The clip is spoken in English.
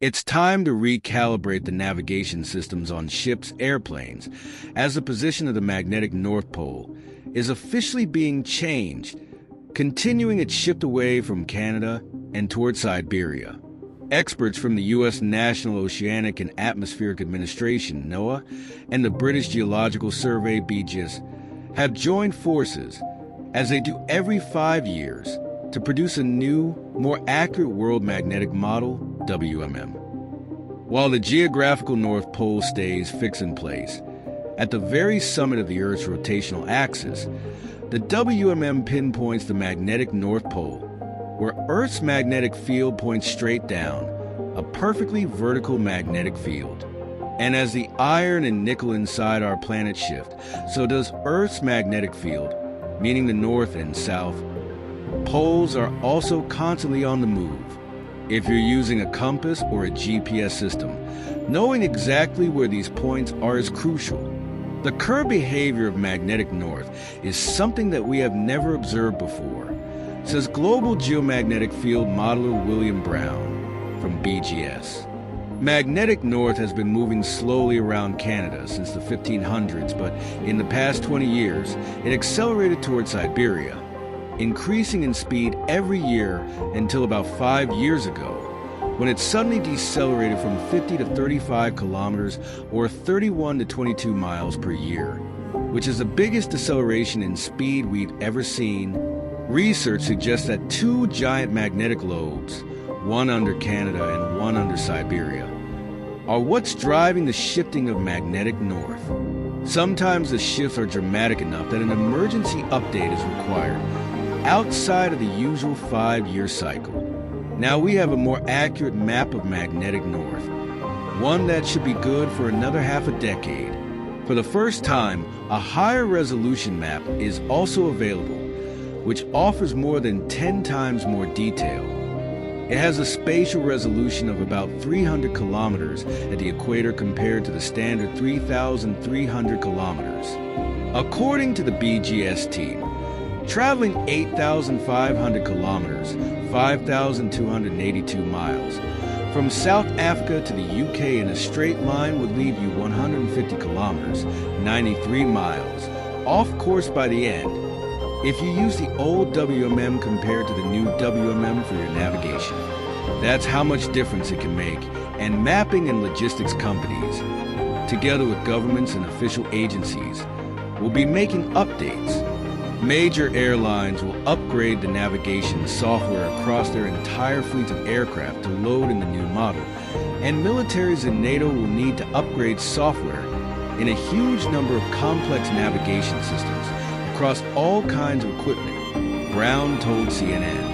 It's time to recalibrate the navigation systems on ships' airplanes, as the position of the magnetic North Pole is officially being changed, continuing its shift away from Canada and toward Siberia. Experts from the U.S. National Oceanic and Atmospheric Administration, NOAA, and the British Geological Survey, BGS, have joined forces, as they do every 5 years, to produce a new, more accurate world magnetic model, WMM. While the geographical North Pole stays fixed in place, at the very summit of the Earth's rotational axis, the WMM pinpoints the magnetic North Pole, where Earth's magnetic field points straight down, a perfectly vertical magnetic field. And as the iron and nickel inside our planet shift, so does Earth's magnetic field, meaning the north and south. Poles are also constantly on the move. If you're using a compass or a GPS system, knowing exactly where these points are is crucial. The current behavior of magnetic north is something that we have never observed before, says global geomagnetic field modeler William Brown from BGS. Magnetic north has been moving slowly around Canada since the 1500s, but in the past 20 years, it accelerated towards Siberia, increasing in speed every year until about 5 years ago, when it suddenly decelerated from 50 to 35 kilometers or 31 to 22 miles per year, which is the biggest deceleration in speed we've ever seen. Research suggests that two giant magnetic lobes, one under Canada and one under Siberia, are what's driving the shifting of magnetic north. Sometimes the shifts are dramatic enough that an emergency update is required outside of the usual 5-year cycle. Now we have a more accurate map of magnetic north, one that should be good for another half a decade. For the first time, a higher resolution map is also available, which offers more than 10 times more detail. It has a spatial resolution of about 300 kilometers at the equator compared to the standard 3,300 kilometers. According to the BGS team, traveling 8,500 kilometers, 5,282 miles, from South Africa to the UK in a straight line would leave you 150 kilometers, 93 miles, off course by the end, if you use the old WMM compared to the new WMM for your navigation. That's how much difference it can make, and mapping and logistics companies, together with governments and official agencies, will be making updates. Major airlines will upgrade the navigation software across their entire fleet of aircraft to load in the new model, and militaries in NATO will need to upgrade software in a huge number of complex navigation systems across all kinds of equipment, Brown told CNN.